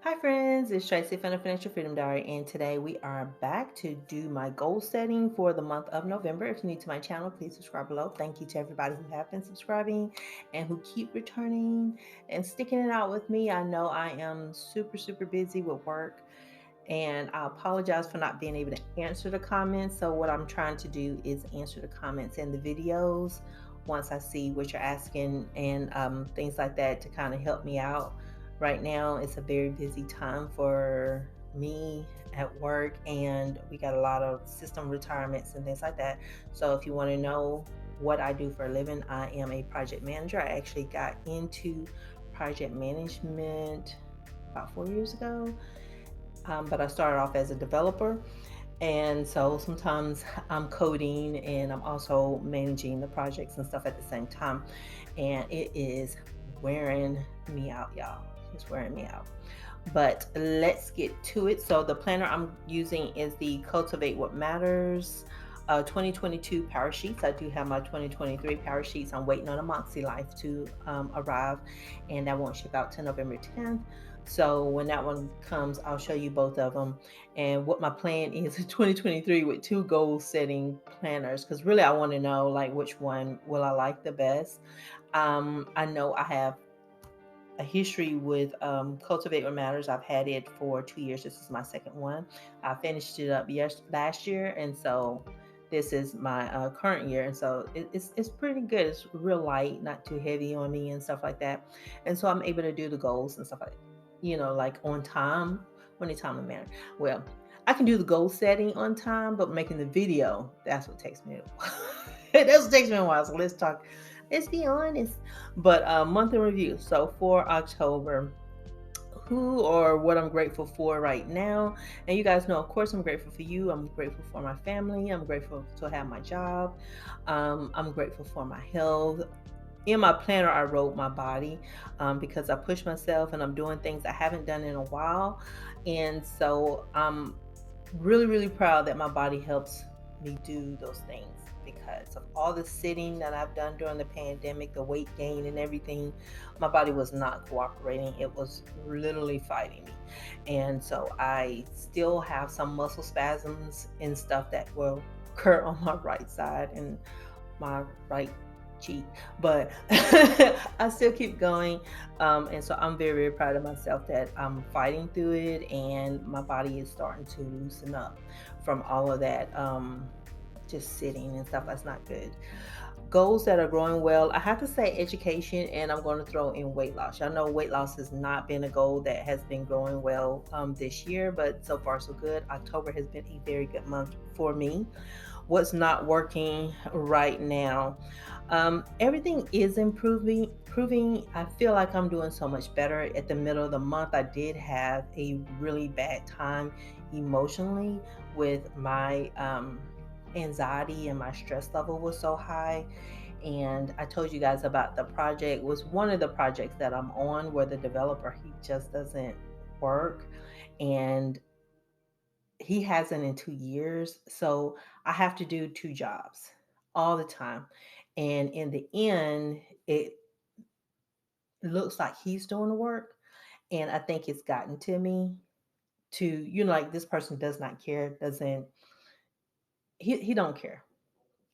Hi friends, it's Tracy from the Financial Freedom Diary, and today we are back to do my goal setting for the month of November. If you're new to my channel, please subscribe below. Thank you to everybody who have been subscribing and who keep returning and sticking it out with me. I know I am super busy with work, and I apologize for not being able to answer the comments. So what I'm trying to do is answer the comments in the videos once I see what you're asking and things like that to kind of help me out. Right now, it's a very busy time for me at work, and we got a lot of system retirements and things like that. So if you want to know what I do for a living, I am a project manager. I actually got into project management about 4 years ago, but I started off as a developer. And so sometimes I'm coding and I'm also managing the projects and stuff at the same time. And it is wearing me out, y'all. It's wearing me out. But let's get to it. So the planner I'm using is the Cultivate What Matters 2022 Powersheets. I do have my 2023 Powersheets. I'm waiting on a Moxie Life to arrive, and that won't ship out till November 10th. So when that one comes, I'll show you both of them and what my plan is in 2023 with two goal setting planners. Because really, I want to know like which one will I like the best. I know I have a history with Cultivate What Matters. I've had it for 2 years. This is my second one. I finished it up last year, and so this is my current year. And so it's pretty good. It's real light, not too heavy on me and stuff like that. And so I'm able to do the goals and stuff like, like on time, when the time and manner. Well, I can do the goal setting on time, but making the video, that's what takes me a while. That's what takes me a while. So let's be honest. But month in review. So for October, who or what I'm grateful for right now. And you guys know, of course, I'm grateful for you. I'm grateful for my family. I'm grateful to have my job. I'm grateful for my health. In my planner, I wrote my body because I push myself and I'm doing things I haven't done in a while. And so I'm really proud that my body helps me do those things because of all the sitting that I've done during the pandemic, the weight gain and everything. My body was not cooperating. It was literally fighting me. And so I still have some muscle spasms and stuff that will occur on my right side and my right cheek, but I still keep going. And so I'm very proud of myself that I'm fighting through it and my body is starting to loosen up from all of that just sitting and stuff. That's not good. Goals that are growing well, I have to say education, and I'm going to throw in weight loss. I know weight loss has not been a goal that has been growing well this year, but so far so good. October has been a very good month for me. What's not working right now? Everything is improving. I feel like I'm doing so much better. At the middle of the month, I did have a really bad time emotionally with my anxiety, and my stress level was so high. And I told you guys about the project, was one of the projects that I'm on where the developer, he just doesn't work, and he hasn't in 2 years. So I have to do two jobs all the time. And in the end, it looks like he's doing the work. And I think it's gotten to me to, like this person does not care, doesn't, he don't care.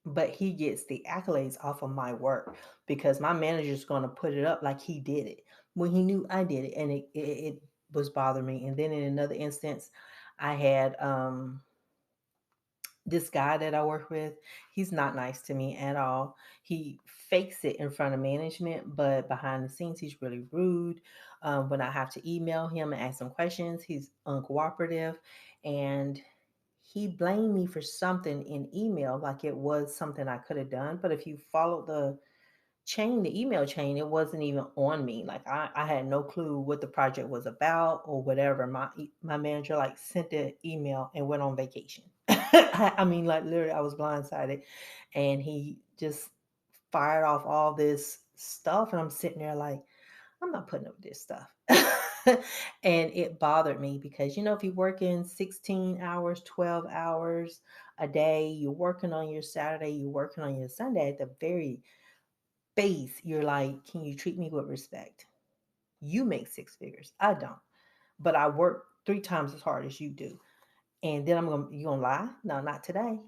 But he gets the accolades off of my work because my manager's going to put it up like he did it when he knew I did it. And it was bothering me. And then in another instance, I had, this guy that I work with, he's not nice to me at all. He fakes it in front of management, but behind the scenes, he's really rude. When I have to email him and ask him questions, he's uncooperative. And he blamed me for something in email, like it was something I could have done. But if you follow the email chain, it wasn't even on me. Like I had no clue what the project was about or whatever. My manager like sent the email and went on vacation. I mean, like literally, I was blindsided, and he just fired off all this stuff, and I'm sitting there like, I'm not putting up with this stuff. And it bothered me because, if you're working 16 hours, 12 hours a day, you're working on your Saturday, you're working on your Sunday, at the very base, you're like, can you treat me with respect? You make six figures. I don't. but I work 3 times as hard as you do. And then you gonna lie? No, not today.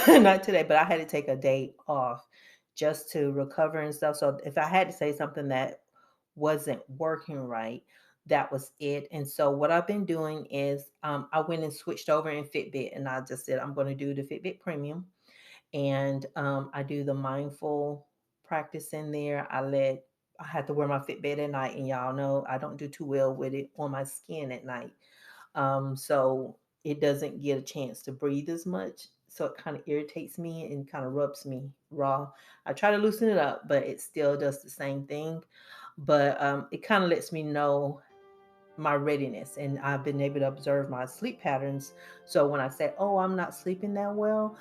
Not today. But I had to take a day off just to recover and stuff. So if I had to say something that wasn't working right, that was it. And so what I've been doing is I went and switched over in Fitbit, and I just said I'm going to do the Fitbit Premium, and I do the mindful practice in there. I have to wear my Fitbit at night, and y'all know I don't do too well with it on my skin at night. So it doesn't get a chance to breathe as much. So it kind of irritates me and kind of rubs me raw. I try to loosen it up, but it still does the same thing. But it kind of lets me know my readiness, and I've been able to observe my sleep patterns. So when I say, oh, I'm not sleeping that well,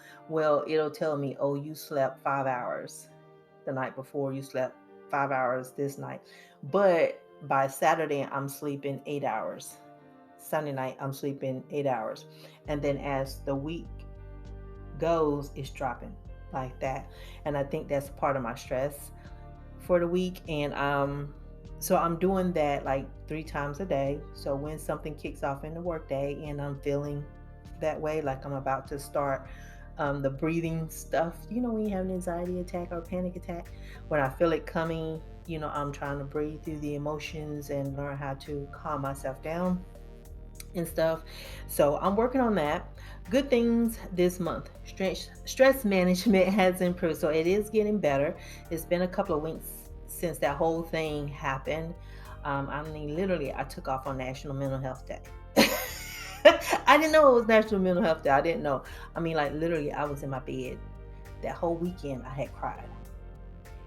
it'll tell me, oh, you slept 5 hours the night before, you slept 5 hours this night. But by Saturday, I'm sleeping 8 hours. Sunday night, I'm sleeping 8 hours. And then as the week goes, it's dropping like that. And I think that's part of my stress for the week. And so I'm doing that like 3 times a day. So when something kicks off in the workday and I'm feeling that way, like I'm about to start the breathing stuff, when you have an anxiety attack or panic attack, when I feel it coming, I'm trying to breathe through the emotions and learn how to calm myself down and stuff. So I'm working on that. Good things this month. Stress management has improved. So it is getting better. It's been a couple of weeks since that whole thing happened. I mean, literally, I took off on National Mental Health Day. I didn't know it was National Mental Health Day. I didn't know. I mean, like, literally, I was in my bed. That whole weekend, I had cried.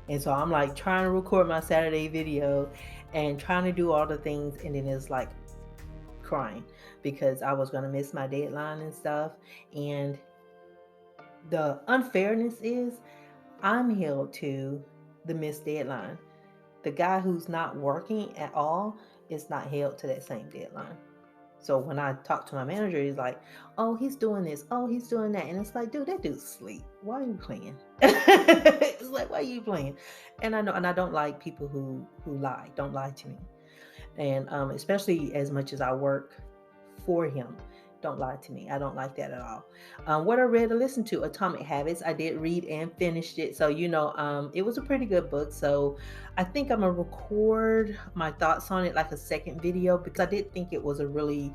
And so I'm like trying to record my Saturday video and trying to do all the things. And then it's like, crying because I was going to miss my deadline and stuff. And the unfairness is I'm held to the missed deadline. The guy who's not working at all is not held to that same deadline. So when I talk to my manager, he's like, oh, he's doing this. Oh, he's doing that. And it's like, dude, that dude's asleep. Why are you playing? It's like, why are you playing? And I know, and I don't like people who lie. Don't lie to me. And especially as much as I work for him, don't lie to me. I don't like that at all. What I read or listened to, Atomic Habits. I did read and finished it. So, it was a pretty good book. So I think I'm going to record my thoughts on it like a second video because I did think it was a really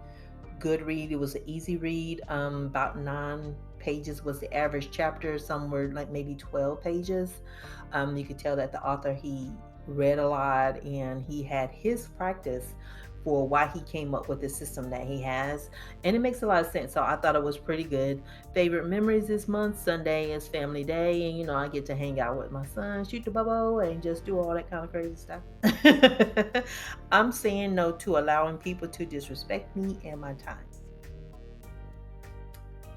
good read. It was an easy read. About 9 pages was the average chapter. Some were like maybe 12 pages. You could tell that the author, he read a lot and he had his practice for why he came up with the system that he has. And it makes a lot of sense. So I thought it was pretty good. Favorite memories this month: Sunday is family day. And, I get to hang out with my son, shoot the bubble, and just do all that kind of crazy stuff. I'm saying no to allowing people to disrespect me and my time.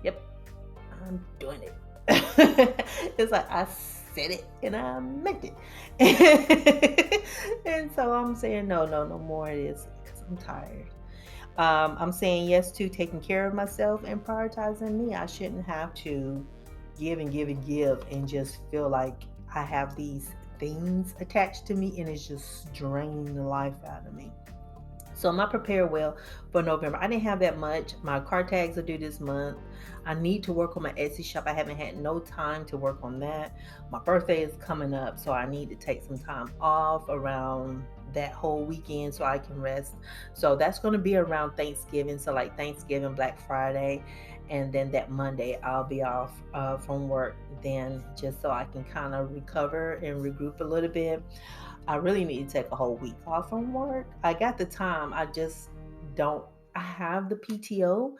Yep, I'm doing it. It's like I said it and I meant it. And so I'm saying no more of this because I'm tired. I'm saying yes to taking care of myself and prioritizing me. I shouldn't have to give and give and give and just feel like I have these things attached to me and it's just draining the life out of me. So I'm not prepared well for November. I didn't have that much. My car tags are due this month. I need to work on my Etsy shop. I haven't had no time to work on that. My birthday is coming up, so I need to take some time off around that whole weekend so I can rest. So that's going to be around Thanksgiving. So like Thanksgiving, Black Friday, and then that Monday I'll be off from work then, just so I can kind of recover and regroup a little bit. I really need to take a whole week off from work. I got the time. I just don't. I have the PTO.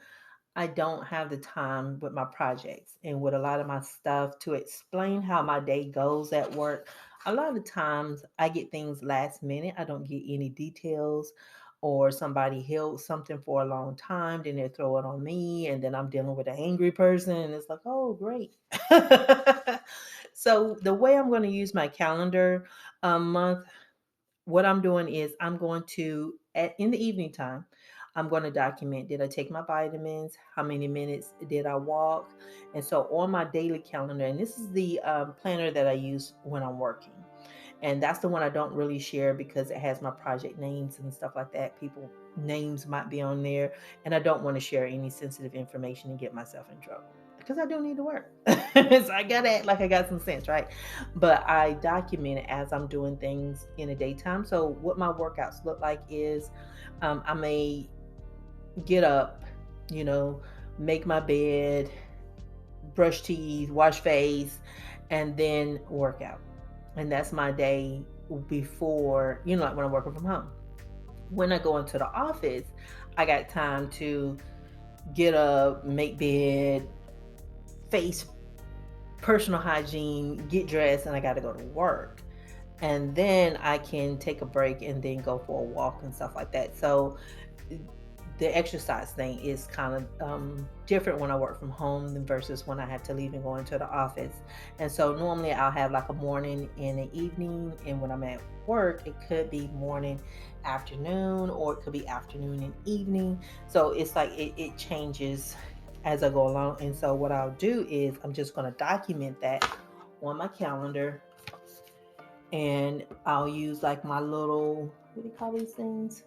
I don't have the time with my projects and with a lot of my stuff to explain how my day goes at work. A lot of times I get things last minute. I don't get any details, or somebody held something for a long time, then they throw it on me, and then I'm dealing with an angry person, and it's like, oh, great. So the way I'm going to use my calendar month, what I'm doing is I'm going to in the evening time, I'm going to document, did I take my vitamins, how many minutes did I walk. And so on my daily calendar, and this is the planner that I use when I'm working, And that's the one I don't really share because it has my project names and stuff like that. People names might be on there, and I don't want to share any sensitive information and get myself in trouble because I do need to work. So I gotta act like I got some sense, right? But I document it as I'm doing things in the daytime. So what my workouts look like is I may get up, you know, make my bed, brush teeth, wash face, and then work out. And that's my day before, like when I'm working from home. When I go into the office, I got time to get up, make bed, face, personal hygiene, get dressed, and I got to go to work. And then I can take a break and then go for a walk and stuff like that. So the exercise thing is kind of different when I work from home than versus when I have to leave and go into the office. And so normally I'll have like a morning and an evening, and when I'm at work, it could be morning, afternoon, or it could be afternoon and evening. So it's like it changes as I go along. And so what I'll do is I'm just going to document that on my calendar, and I'll use like my little, what do you call these things?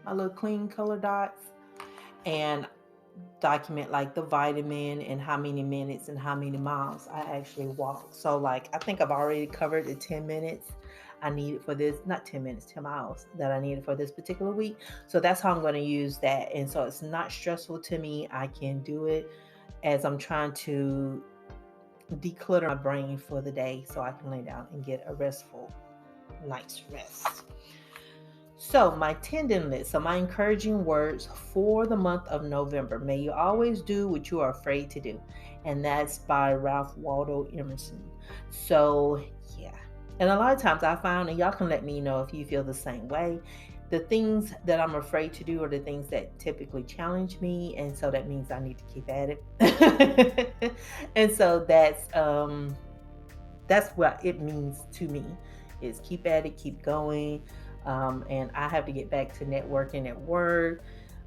My little clean color dots, and document like the vitamin and how many minutes and how many miles I actually walk. So like I think I've already covered the 10 minutes I needed for this, not 10 minutes, 10 miles that I needed for this particular week. So that's how I'm going to use that. And so it's not stressful to me. I can do it as I'm trying to declutter my brain for the day so I can lay down and get a restful night's rest. So, my tendon list, so my encouraging words for the month of November. May you always do what you are afraid to do. And that's by Ralph Waldo Emerson. So, yeah. And a lot of times I found, and y'all can let me know if you feel the same way, the things that I'm afraid to do are the things that typically challenge me. And so that means I need to keep at it. And so that's what it means to me, is keep at it, keep going. And I have to get back to networking at work,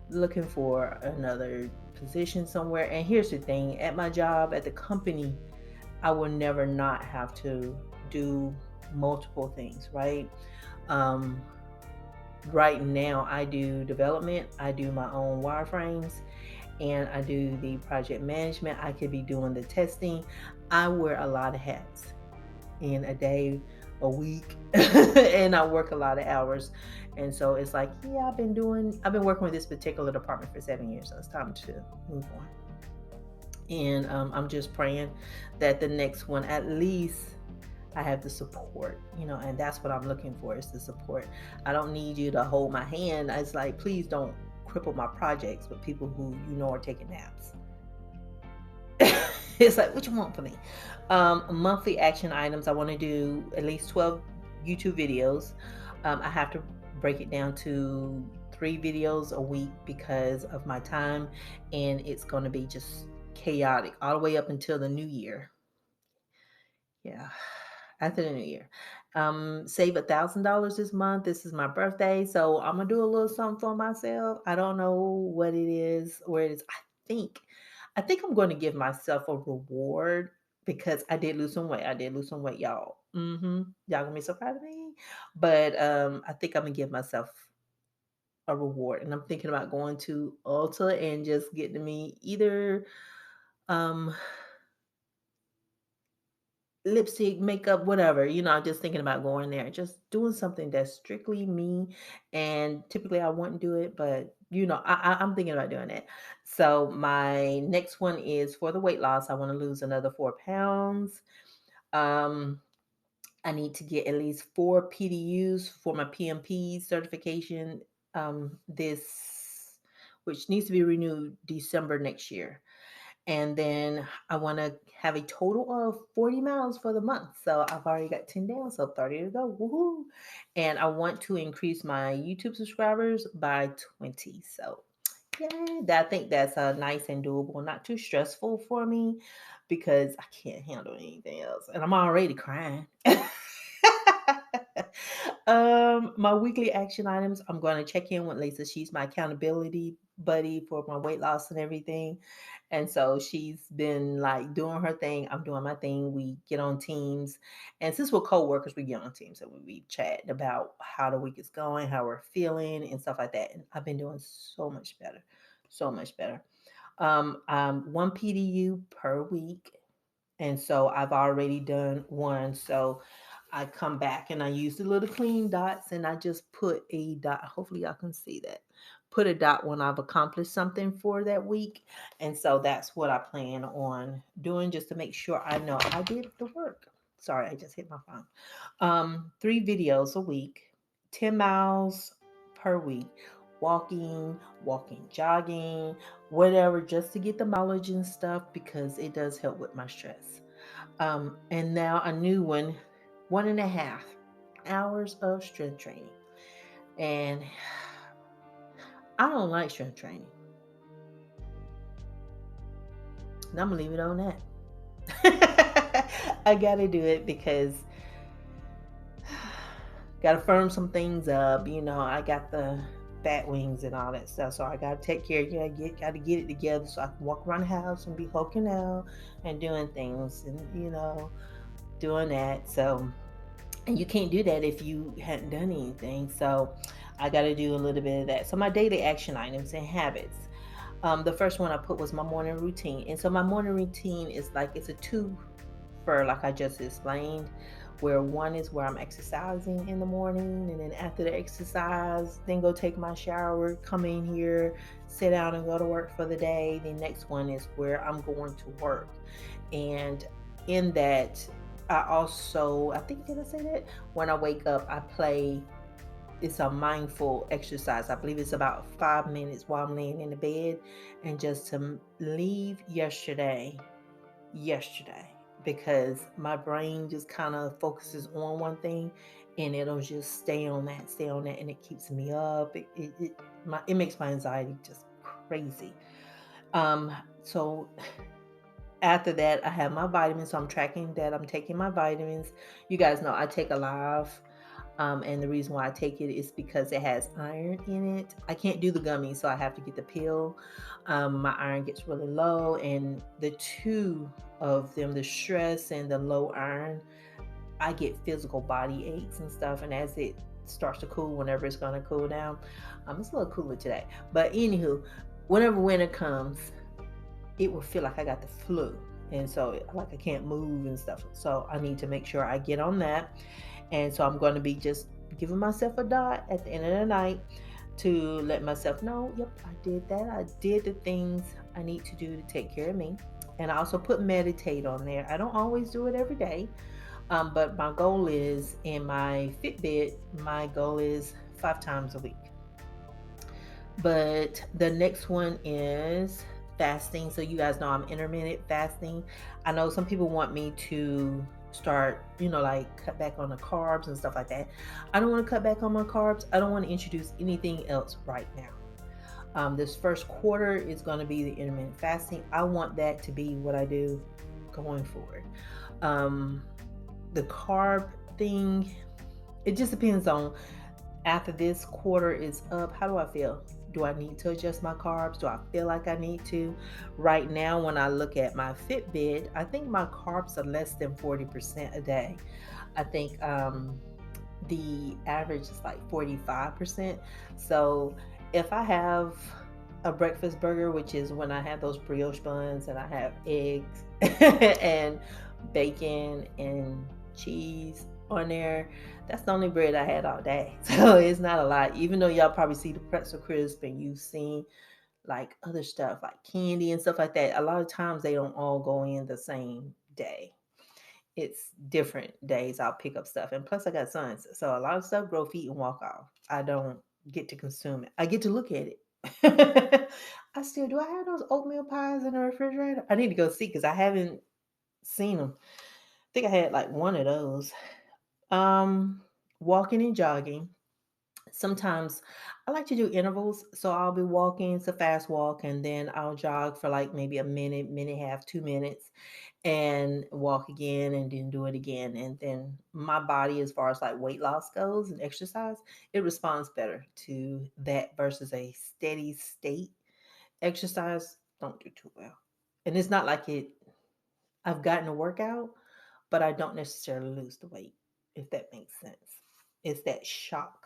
looking for another position somewhere. And here's the thing, at my job, at the company, I will never not have to do multiple things, right? um, right now I do development, I do my own wireframes, and I do the project management. I could be doing the testing. I wear a lot of hats in a day, a week, and I work a lot of hours. And so it's like, yeah, I've been working with this particular department for 7 years, so it's time to move on. And I'm just praying that the next one, at least I have the support, and that's what I'm looking for, is the support. I don't need you to hold my hand. It's like, please don't cripple my projects with people who are taking naps. It's like, what you want from me? Monthly action items. I want to do at least 12 YouTube videos. I have to break it down to 3 videos a week because of my time, and it's going to be just chaotic all the way up until the new year. Yeah, after the new year. Save $1,000 this month. This is my birthday, so I'm gonna do a little something for myself. I don't know what it is, where it is. I think I'm going to give myself a reward because I did lose some weight. I did lose some weight, y'all. Y'all gonna be so proud of me. But I think I'm gonna give myself a reward, and I'm thinking about going to Ulta and just getting me either um lipstick, makeup, whatever. I'm just thinking about going there, just doing something that's strictly me. And typically I wouldn't do it, but I'm thinking about doing it. So my next one is for the weight loss. I want to lose another 4 pounds. Um, I need to get at least 4 PDUs for my PMP certification. This, which needs to be renewed December next year. And then I want to have a total of 40 miles for the month. So I've already got 10 down, so 30 to go. Woohoo! And I want to increase my YouTube subscribers by 20. So yeah, I think that's nice and doable, not too stressful for me because I can't handle anything else. And I'm already crying. My weekly action items, I'm going to check in with Lisa. She's my accountability buddy for my weight loss and everything. And so she's been like doing her thing. I'm doing my thing. We get on teams. And since we're co-workers, we get on teams and we chat about how the week is going, how we're feeling and stuff like that. And I've been doing so much better. So much better. One PDU per week. And so I've already done one. So I come back and I use the little clean dots and I just put a dot. Hopefully, y'all can see that. Put a dot when I've accomplished something for that week. And so that's what I plan on doing just to make sure I know I did the work. Sorry, I just hit my phone. 3 videos a week, 10 miles per week, walking, jogging, whatever, just to get the mileage and stuff because it does help with my stress. And now a new one, 1.5 hours of strength training. And I don't like strength training. And I'm gonna leave it on that. I gotta do it because gotta firm some things up. I got the bat wings and all that stuff, so I gotta take care. Gotta get it together so I can walk around the house and be hulking out and doing things, and doing that. So, and you can't do that if you hadn't done anything. So, I got to do a little bit of that. So, my daily action items and habits. The first one I put was my morning routine. And so, my morning routine is like it's a two for, like I just explained, where one is where I'm exercising in the morning. And then after the exercise, then go take my shower, come in here, sit down and go to work for the day. The next one is where I'm going to work. And in that, I think, did I say that? When I wake up, I play, it's a mindful exercise. I believe it's about 5 minutes while I'm laying in the bed, and just to leave yesterday, because my brain just kind of focuses on one thing and it'll just stay on that, and it keeps me up. It makes my anxiety just crazy. So after that, I have my vitamins. So I'm tracking that I'm taking my vitamins. You guys know I take Alive. And the reason why I take it is because it has iron in it. I can't do the gummies, so I have to get the pill. My iron gets really low, and the two of them, the stress and the low iron, I get physical body aches and stuff. And as it starts to cool, whenever it's going to cool down, it's a little cooler today. But anywho, whenever winter comes, it will feel like I got the flu. And so, like, I can't move and stuff. So, I need to make sure I get on that. And so, I'm going to be just giving myself a dot at the end of the night to let myself know, yep, I did that. I did the things I need to do to take care of me. And I also put meditate on there. I don't always do it every day. But my goal is in my Fitbit, my goal is 5 times a week. But the next one is fasting. So you guys know I'm intermittent fasting. I know some people want me to start, like cut back on the carbs and stuff like that. I don't want to cut back on my carbs. I don't want to introduce anything else right now. This first quarter is going to be the intermittent fasting. I want that to be what I do going forward. The carb thing, it just depends on after this quarter is up, how do I feel? Do I need to adjust my carbs? Do I feel like I need to? Right now, when I look at my Fitbit, I think my carbs are less than 40% a day. I think the average is like 45%. So if I have a breakfast burger, which is when I have those brioche buns and I have eggs and bacon and cheese on there, that's the only bread I had all day. So it's not a lot. Even though y'all probably see the pretzel crisp and you've seen like other stuff like candy and stuff like that, a lot of times they don't all go in the same day. It's different days I'll pick up stuff. And plus I got sons. So a lot of stuff grow feet and walk off. I don't get to consume it. I get to look at it. I still do. I have those oatmeal pies in the refrigerator. I need to go see because I haven't seen them. I think I had like one of those. Um, Walking and jogging. Sometimes I like to do intervals. So I'll be walking, it's a fast walk, and then I'll jog for like maybe a minute, minute and a half, 2 minutes, and walk again and then do it again. And then my body, as far as like weight loss goes and exercise, it responds better to that versus a steady state exercise. Don't do too well. And it's not like I've gotten a workout, but I don't necessarily lose the weight, if that makes sense. It's that shock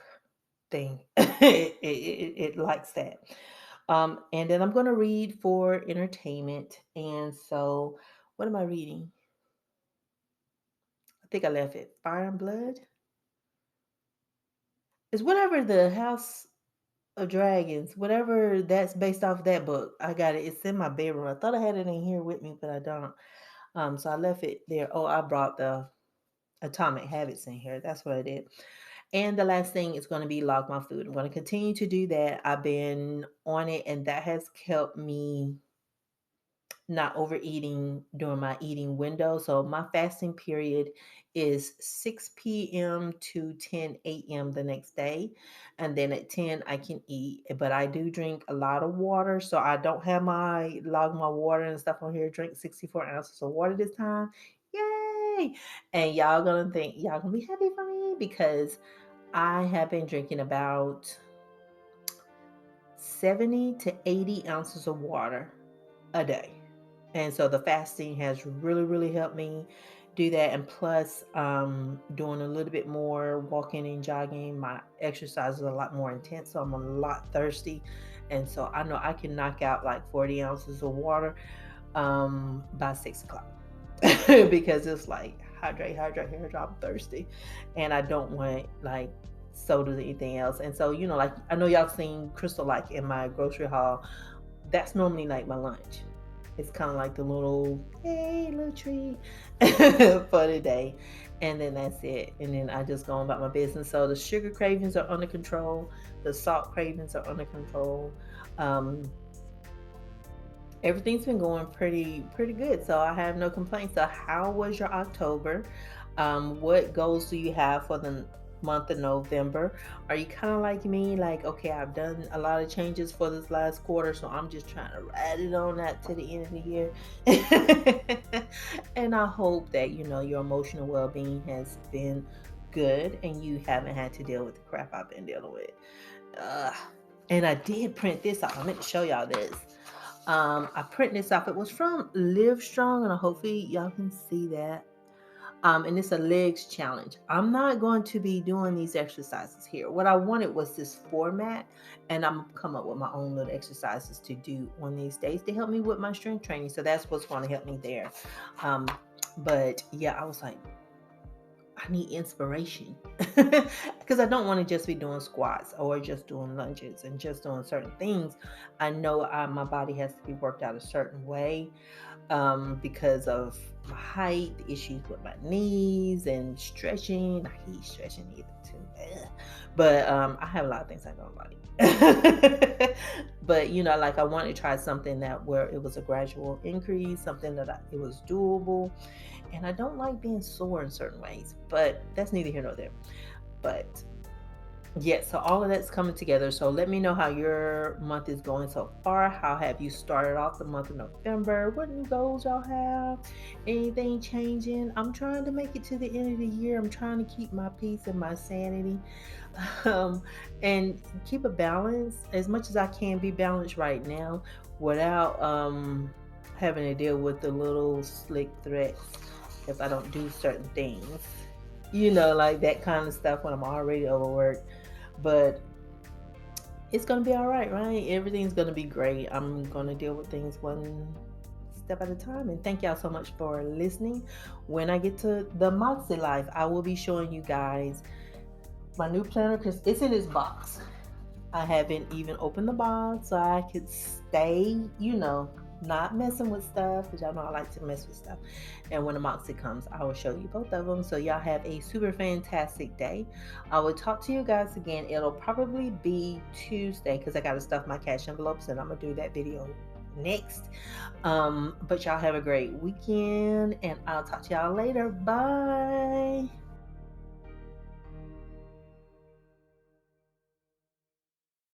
thing. It likes that. And then I'm going to read for entertainment. And so, what am I reading? I think I left it. Fire and Blood. It's whatever the House of Dragons, whatever that's based off that book. I got it. It's in my bedroom. I thought I had it in here with me, but I don't. So I left it there. Oh, I brought the Atomic Habits in here. That's what I did. And the last thing is going to be log my food. I'm going to continue to do that. I've been on it, and that has helped me not overeating during my eating window. So my fasting period is 6 p.m. to 10 a.m. the next day. And then at 10, I can eat. But I do drink a lot of water. So I don't have my log my water and stuff on here. Drink 64 ounces of water this time. Yay! And y'all gonna be happy for me because I have been drinking about 70 to 80 ounces of water a day. And so the fasting has really, really helped me do that. And plus, doing a little bit more walking and jogging, my exercise is a lot more intense. So I'm a lot thirsty. And so I know I can knock out like 40 ounces of water by 6 o'clock because it's like hydrate, hydrate, hydrate. I'm thirsty. And I don't want like sodas or anything else. And so, like I know y'all seen Crystal like in my grocery haul. That's normally like my lunch. It's kind of like the little treat for the day. And then that's it. And then I just go on about my business. So the sugar cravings are under control. The salt cravings are under control. Um, Everything's been going pretty good. So I have no complaints. So how was your October? What goals do you have for the month of November? Are you kind of like me, like, okay, I've done a lot of changes for this last quarter, so I'm just trying to ride it on that to the end of the year. And I hope that your emotional well-being has been good and you haven't had to deal with the crap I've been dealing with. Ugh. And I did print this out. I meant to show y'all this. I printed this off. It was from Live Strong, and hopefully y'all can see that. And it's a legs challenge. I'm not going to be doing these exercises here. What I wanted was this format, and I'm gonna come up with my own little exercises to do on these days to help me with my strength training. So that's what's going to help me there. But yeah, I was like, I need inspiration because I don't want to just be doing squats or just doing lunges and just doing certain things. I know my body has to be worked out a certain way because of my height, the issues with my knees, and stretching. I hate stretching either too. Ugh. But I have a lot of things I don't like. But like I wanted to try something that where it was a gradual increase, something that it was doable. And I don't like being sore in certain ways, but that's neither here nor there. But yeah, so all of that's coming together. So let me know how your month is going so far. How have you started off the month of November? What new goals y'all have? Anything changing? I'm trying to make it to the end of the year. I'm trying to keep my peace and my sanity, and keep a balance as much as I can. Be balanced right now without having to deal with the little slick threats if I don't do certain things. Like that kind of stuff when I'm already overworked. But it's going to be all right, right? Everything's going to be great. I'm going to deal with things one step at a time. And thank y'all so much for listening. When I get to the Moxie Life, I will be showing you guys my new planner because it's in this box. I haven't even opened the box so I could stay, not messing with stuff because y'all know I like to mess with stuff. And when the Moxie comes, I will show you both of them. So y'all have a super fantastic day. I will talk to you guys again. It'll probably be Tuesday because I got to stuff my cash envelopes and I'm going to do that video next. But y'all have a great weekend and I'll talk to y'all later. Bye.